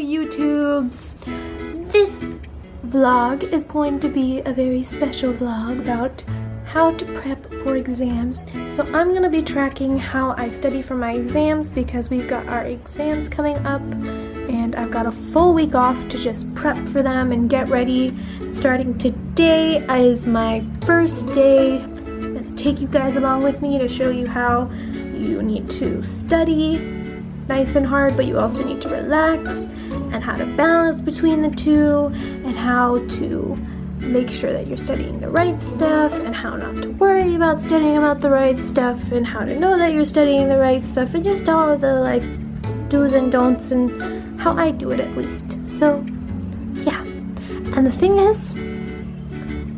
YouTubes! This vlog is going to be a very special vlog about how to prep for exams. So I'm going to be tracking how I study for my exams because we've got our exams coming up and I've got a full week off to just prep for them and get ready. Starting today is my first day. I'm going to take you guys along with me to show you how you need to study nice and hard, but you also need to relax, and how to balance between the two, and how to make sure that you're studying the right stuff, and how not to worry about studying about the right stuff, and how to know that you're studying the right stuff, and just all of the like do's and don'ts, and how I do it at least. So yeah, and the thing is,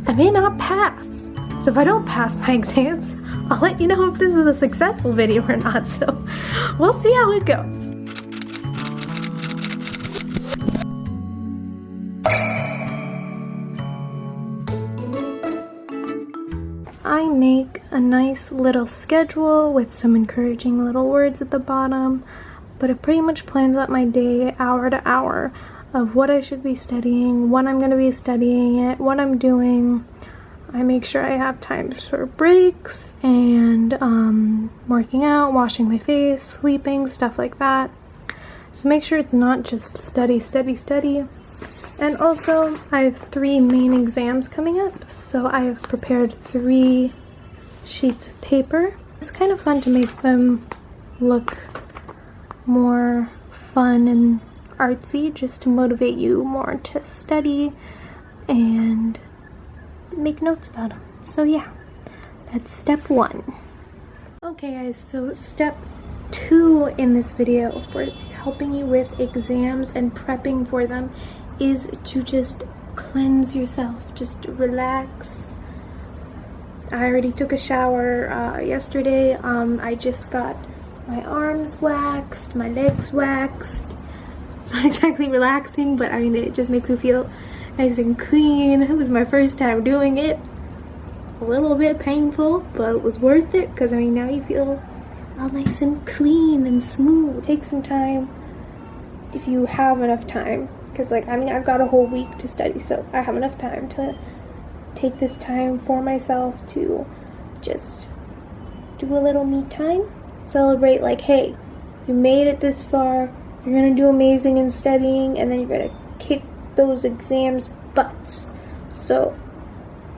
I may not pass. So if I don't pass my exams, I'll let you know if this is a successful video or not, so we'll see how it goes. I make a nice little schedule with some encouraging little words at the bottom, but it pretty much plans out my day hour to hour of what I should be studying, when I'm going to be studying it, what I'm doing. I make sure I have times for breaks and working out, washing my face, sleeping, stuff like that. So make sure it's not just study, study, study. And also, I have 3 main exams coming up, so I have prepared 3 sheets of paper. It's kind of fun to make them look more fun and artsy, just to motivate you more to study and make notes about them. So yeah, that's step 1. Okay guys, so step 2 in this video for helping you with exams and prepping for them is to just cleanse yourself, just relax. I already took a shower yesterday. I just got my arms waxed, my legs waxed. It's not exactly relaxing, but I mean, it just makes me feel nice and clean. It was my first time doing it. A little bit painful, but it was worth it because I mean, now you feel all nice and clean and smooth. Take some time if you have enough time, because like I mean, I've got a whole week to study, so I have enough time to take this time for myself to just do a little me time. Celebrate like, hey, you made it this far, you're gonna do amazing in studying, and then you're gonna kick those exams butts. So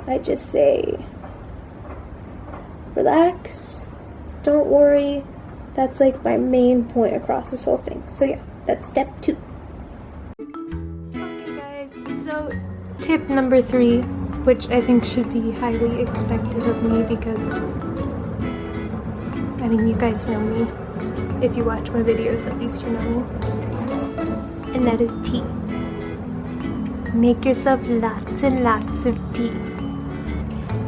I just say relax, don't worry. That's like my main point across this whole thing. So yeah, that's step 2. Okay guys, so tip number 3, which I think should be highly expected of me because I mean, you guys know me. If you watch my videos, at least you know me. And that is tea. Make yourself lots and lots of tea.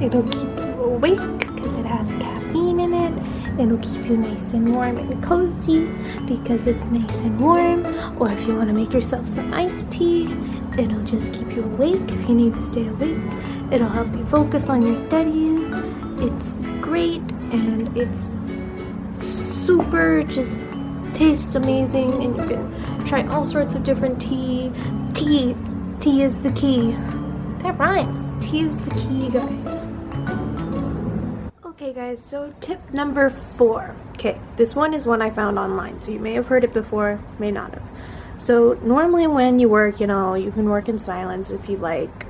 It'll keep you awake because it has caffeine in it. It'll keep you nice and warm and cozy because it's nice and warm. Or if you want to make yourself some iced tea, it'll just keep you awake if you need to stay awake. It'll help you focus on your studies. It's great and it's super, just tastes amazing, and you can try all sorts of different tea. Tea is the key. That rhymes. Tea is the key, guys. Okay guys, so tip number 4. Okay, this one is one I found online, so you may have heard it before, may not have. So normally when you work, you know, you can work in silence if you like.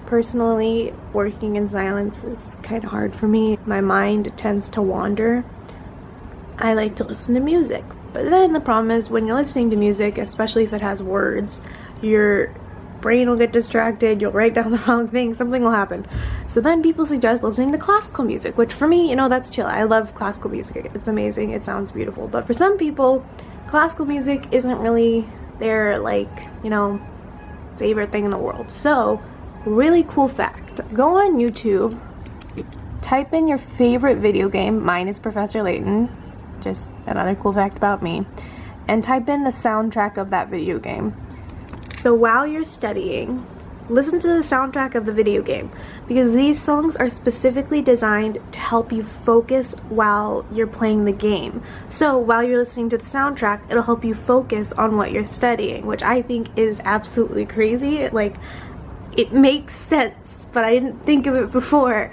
Personally, working in silence is kind of hard for me. My mind tends to wander. I like to listen to music. But then the problem is when you're listening to music, especially if it has words, your brain will get distracted, you'll write down the wrong thing, something will happen. So then people suggest listening to classical music, which for me, you know, that's chill. I love classical music. It's amazing. It sounds beautiful. But for some people, classical music isn't really their, like, you know, favorite thing in the world. So, really cool fact. Go on YouTube, type in your favorite video game. Mine is Professor Layton. Just another cool fact about me. And type in the soundtrack of that video game. So while you're studying, listen to the soundtrack of the video game, because these songs are specifically designed to help you focus while you're playing the game. So while you're listening to the soundtrack, it'll help you focus on what you're studying, which I think is absolutely crazy. Like, it makes sense, but I didn't think of it before.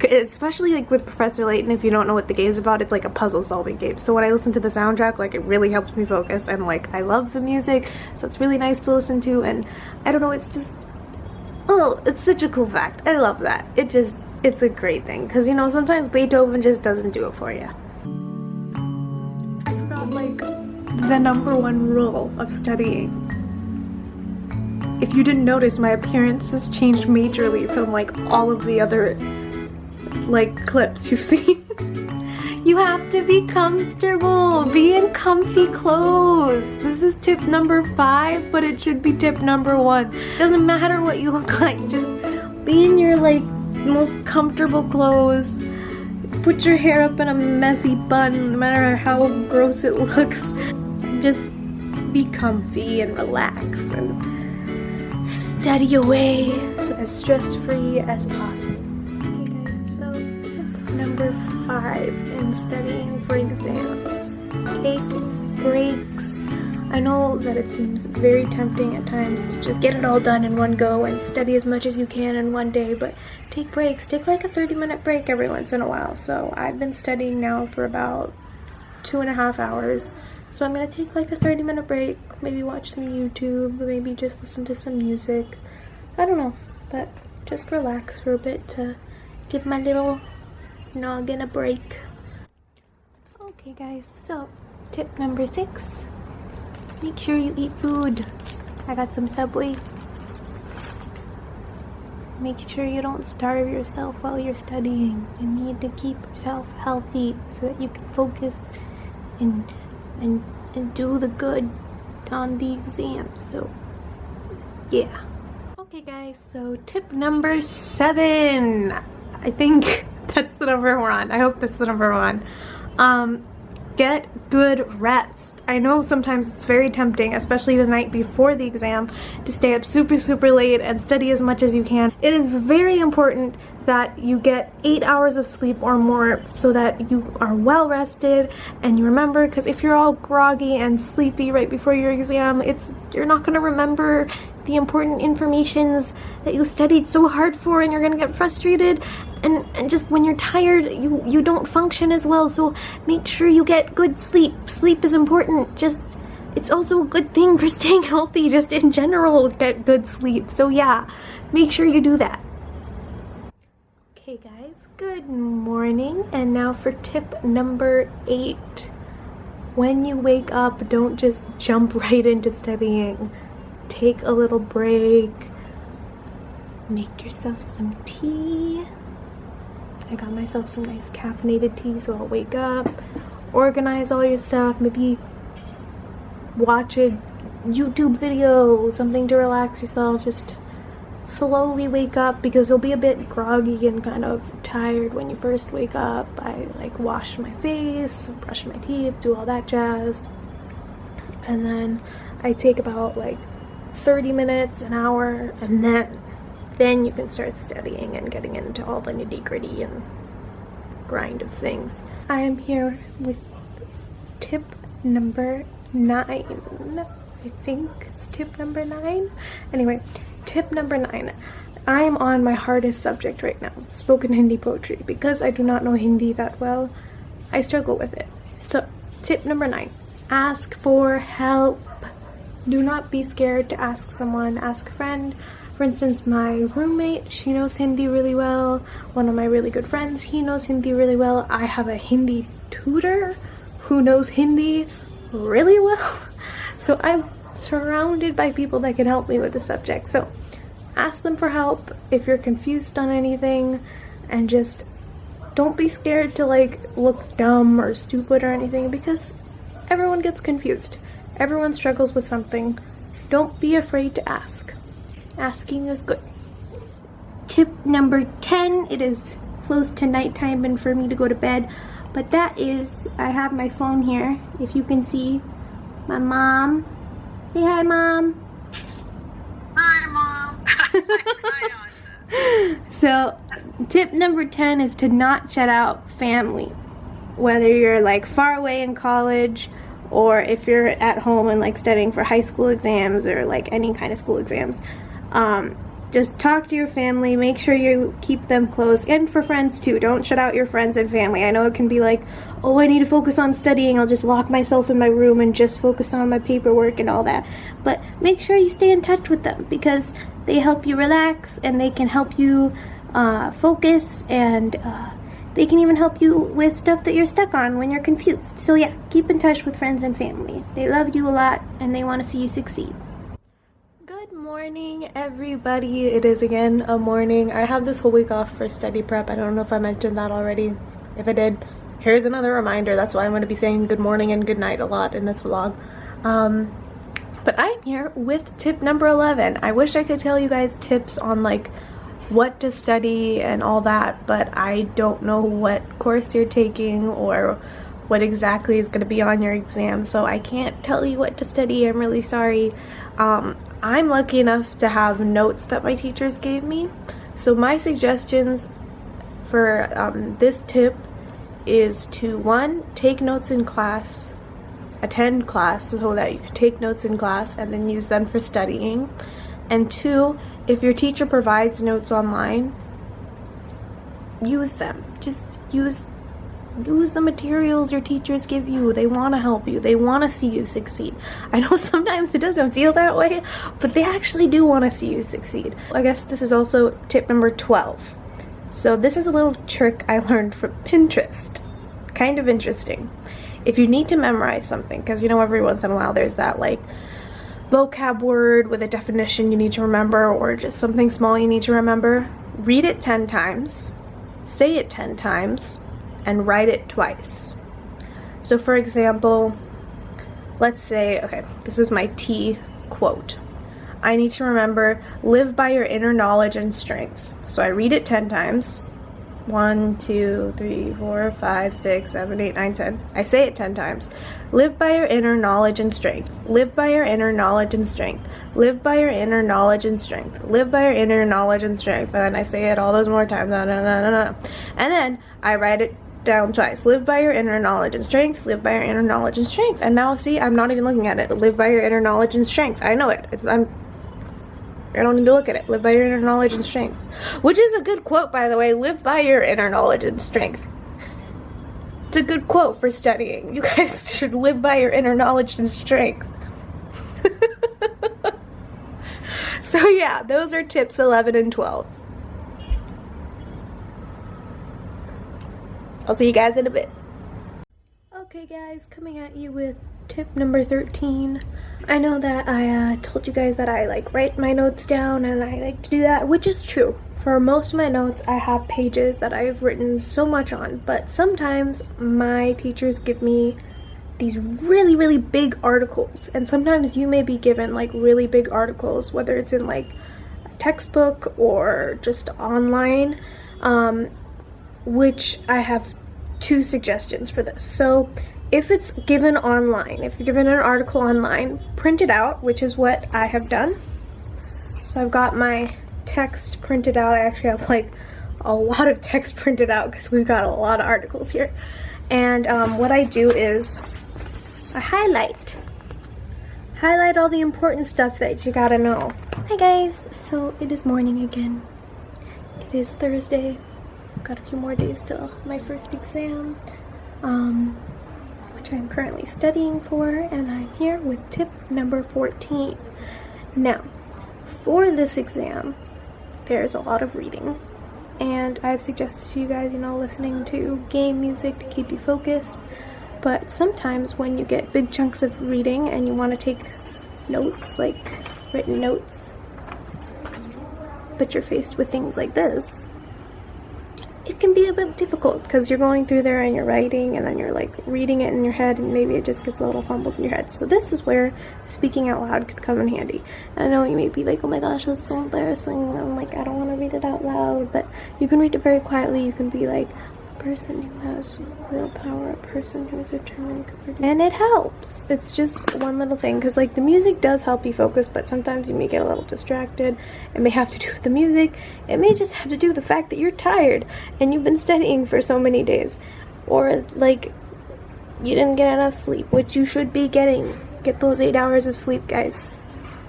Especially like with Professor Layton, if you don't know what the game's about, it's like a puzzle solving game. So when I listen to the soundtrack, like, it really helps me focus, and like, I love the music, so it's really nice to listen to, and I don't know, it's just, oh, it's such a cool fact. I love that. It's a great thing, because, you know, sometimes Beethoven just doesn't do it for you. I forgot, like, the #1 rule of studying. If you didn't notice, my appearance has changed majorly from like all of the other like clips you've seen. You have to be comfortable. Be in comfy clothes. This is tip #5, but it should be tip #1. Doesn't matter what you look like. Just be in your like most comfortable clothes. Put your hair up in a messy bun, no matter how gross it looks. Just be comfy and relax and study away as stress-free as possible. Okay guys, so number 5 in studying for exams. Take breaks. I know that it seems very tempting at times to just get it all done in one go and study as much as you can in one day, but take breaks. Take like a 30-minute break every once in a while. So I've been studying now for about 2.5 hours. So I'm gonna take like a 30-minute break, maybe watch some YouTube, maybe just listen to some music. I don't know, but just relax for a bit to give my little noggin a break. Okay guys, so tip #6. Make sure you eat food. I got some Subway. Make sure you don't starve yourself while you're studying. You need to keep yourself healthy so that you can focus and do the good on the exam. So yeah. Okay guys, so tip #7. I think that's the number we're on. I hope that's the number 1. Get good rest. I know sometimes it's very tempting, especially the night before the exam, to stay up super late and study as much as you can. It is very important that you get 8 hours of sleep or more so that you are well rested and you remember, because if you're all groggy and sleepy right before your exam, you're not going to remember the important informations that you studied so hard for, and you're gonna get frustrated, and just when you're tired, you don't function as well. So make sure you get good sleep. Sleep is important. It's also a good thing for staying healthy, just in general, get good sleep. So yeah, make sure you do that. Okay guys, good morning, and now for tip #8. When you wake up, don't just jump right into studying. Take a little break. Make yourself some tea. I got myself some nice caffeinated tea, so I'll wake up, organize all your stuff, maybe watch a YouTube video, something to relax yourself. Just slowly wake up, because you'll be a bit groggy and kind of tired when you first wake up. I like wash my face, brush my teeth, do all that jazz, and then I take about like 30 minutes, an hour, and then you can start studying and getting into all the nitty-gritty and grind of things. I am here with tip #9. I think it's tip #9. Anyway, tip #9. I am on my hardest subject right now, spoken Hindi poetry. Because I do not know Hindi that well, I struggle with it. So, tip #9. Ask for help. Do not be scared to ask someone. Ask a friend. For instance, my roommate, she knows Hindi really well. One of my really good friends, he knows Hindi really well. I have a Hindi tutor who knows Hindi really well. So I'm surrounded by people that can help me with the subject. So ask them for help if you're confused on anything, and just don't be scared to like look dumb or stupid or anything, because everyone gets confused. Everyone struggles with something. Don't be afraid to ask. Asking is good. Tip #10. It is close to nighttime and for me to go to bed, but that is, I have my phone here. If you can see my mom. Say hi, Mom. Hi, Mom. So, tip number 10 is to not shut out family. Whether you're like far away in college or if you're at home and like studying for high school exams or like any kind of school exams. Just talk to your family, make sure you keep them close, and for friends too. Don't shut out your friends and family. I know it can be like, oh, I need to focus on studying, I'll just lock myself in my room and just focus on my paperwork and all that. But make sure you stay in touch with them because they help you relax and they can help you focus, and they can even help you with stuff that you're stuck on when you're confused. So yeah, keep in touch with friends and family. They love you a lot and they want to see you succeed. Good morning, everybody. It is again a morning. I have this whole week off for study prep. I don't know if I mentioned that already. If I did, here's another reminder. That's why I'm going to be saying good morning and good night a lot in this vlog. But I'm here with tip number 11. I wish I could tell you guys tips on like what to study and all that, but I don't know what course you're taking or what exactly is going to be on your exam, so I can't tell you what to study. I'm really sorry. I'm lucky enough to have notes that my teachers gave me, so my suggestions for this tip is to 1, take notes in class, attend class so that you can take notes in class and then use them for studying, and 2, if your teacher provides notes online, use them. Just use the materials your teachers give you. They want to help you. They want to see you succeed. I know sometimes it doesn't feel that way, but they actually do want to see you succeed. I guess this is also tip number 12. So this is a little trick I learned from Pinterest. Kind of interesting. If you need to memorize something, because you know every once in a while there's that like vocab word with a definition you need to remember, or just something small you need to remember, read it 10 times, say it 10 times, and write it twice. So for example, let's say, okay, this is my T quote. I need to remember, live by your inner knowledge and strength. So I read it 10 times. 1, 2, 3, 4, 5, 6, 7, 8, 9, 10. I say it 10 times. Live by your inner knowledge and strength. Live by your inner knowledge and strength. Live by your inner knowledge and strength. Live by your inner knowledge and strength. And then I say it all those more times. And then I write it down twice. Live by your inner knowledge and strength. Live by your inner knowledge and strength. And now see, I'm not even looking at it. Live by your inner knowledge and strength. I know it. I don't need to look at it. Live by your inner knowledge and strength. Which is a good quote, by the way. Live by your inner knowledge and strength. It's a good quote for studying. You guys should live by your inner knowledge and strength. So yeah, those are tips 11 and 12. I'll see you guys in a bit. Okay guys, coming at you with tip number 13. I know that I told you guys that I like write my notes down and I like to do that, which is true. For most of my notes, I have pages that I've written so much on, but sometimes my teachers give me these really, really big articles, and sometimes you may be given like really big articles, whether it's in like a textbook or just online, which I have 2 suggestions for this. So if it's given online, if you're given an article online, print it out, which is what I have done. So I've got my text printed out. I actually have like a lot of text printed out because we've got a lot of articles here. And what I do is I highlight all the important stuff that you gotta know. Hi guys, so it is morning again. It is Thursday. I've got a few more days till my first exam, which I'm currently studying for, and I'm here with tip number 14. Now, for this exam, there's a lot of reading, and I've suggested to you guys, listening to game music to keep you focused, but sometimes when you get big chunks of reading and you want to take notes, like written notes, but you're faced with things like this, it can be a bit difficult because you're going through there and you're writing and then you're like reading it in your head and maybe it just gets a little fumbled in your head. So this is where speaking out loud could come in handy. And I know you may be like, oh my gosh, that's so embarrassing. I'm like, I don't want to read it out loud, but you can read it very quietly. You can be like, A person who has willpower, a person who is determined, and it helps. It's just one little thing, because like the music does help you focus, but sometimes you may get a little distracted. It may have to do with the music. It may just have to do with the fact that you're tired and you've been studying for so many days, or like you didn't get enough sleep, which you should be getting. Get those 8 hours of sleep, guys,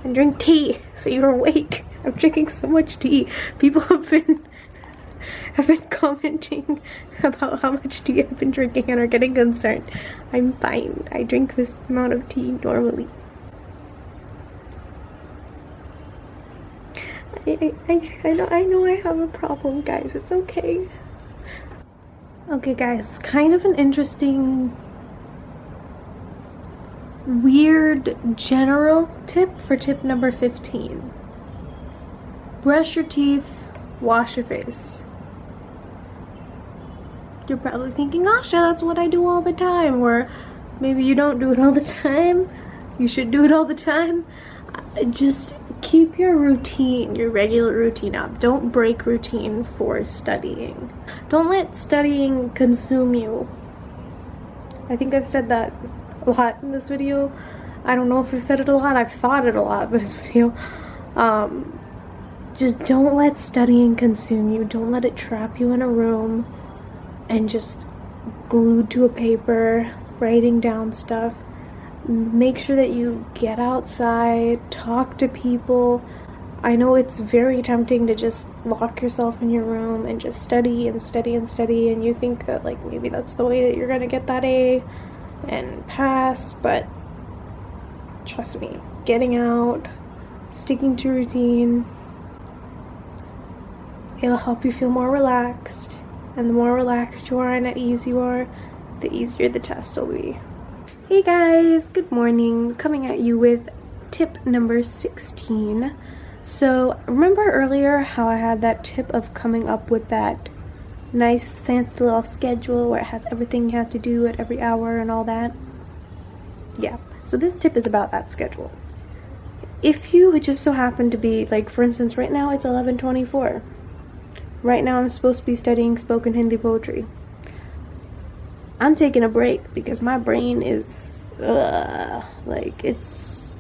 and drink tea so you're awake. I'm drinking so much tea. People have been commenting about how much tea I've been drinking and are getting concerned. I'm fine. I drink this amount of tea normally. I know I have a problem, guys. It's okay. Okay, guys, kind of an interesting, weird general tip for tip number 15. Brush your teeth, wash your face. You're probably thinking, Asha, that's what I do all the time. Or maybe you don't do it all the time. You should do it all the time. Just keep your routine, your regular routine up. Don't break routine for studying. Don't let studying consume you. I think I've said that a lot in this video. I don't know if I've said it a lot. I've thought it a lot in this video. Just don't let studying consume you. Don't let it trap you in a room and just glued to a paper, writing down stuff. Make sure that you get outside, talk to people. I know it's very tempting to just lock yourself in your room and just study and study and study, and you think that like maybe that's the way that you're gonna get that A and pass, but trust me, getting out, sticking to routine, it'll help you feel more relaxed. And the more relaxed you are and at ease you are, the easier the test will be. Hey guys, good morning. Coming at you with tip number 16. So remember earlier how I had that tip of coming up with that nice fancy little schedule where it has everything you have to do at every hour and all that? Yeah, so this tip is about that schedule. If you just so happen to be, like for instance right now it's 11:24. Right now I'm supposed to be studying spoken Hindi poetry. I'm taking a break because my brain is, like, it's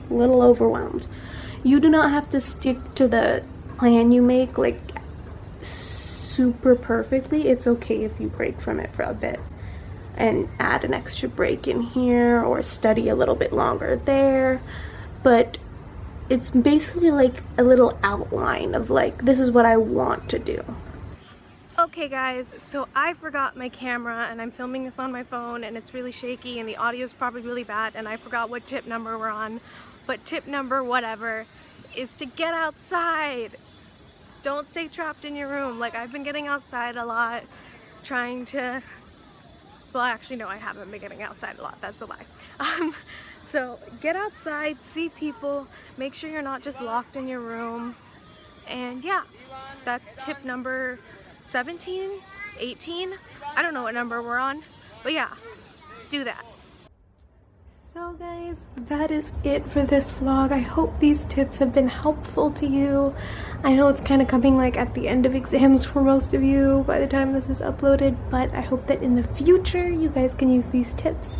a little overwhelmed. You do not have to stick to the plan you make, like, super perfectly. It's okay if you break from it for a bit and add an extra break in here or study a little bit longer there. But it's basically like a little outline of like, this is what I want to do. Okay guys, so I forgot my camera and I'm filming this on my phone and it's really shaky and the audio is probably really bad and I forgot what tip number we're on. But tip number whatever is to get outside. Don't stay trapped in your room. Like I've been getting outside a lot, trying to, well actually no, I haven't been getting outside a lot, that's a lie. So get outside, see people, make sure you're not just locked in your room, and yeah, that's tip number 17, 18, I don't know what number we're on, but yeah, do that. So guys, that is it for this vlog. I hope these tips have been helpful to you. I know it's kind of coming like at the end of exams for most of you by the time this is uploaded, but I hope that in the future you guys can use these tips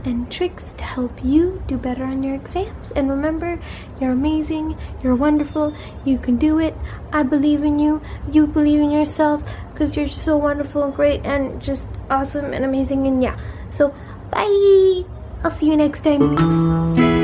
and tricks to help you do better on your exams. And remember, you're amazing, you're wonderful, you can do it. I believe in you, you believe in yourself, because you're so wonderful and great and just awesome and amazing. And yeah, so bye! I'll see you next time.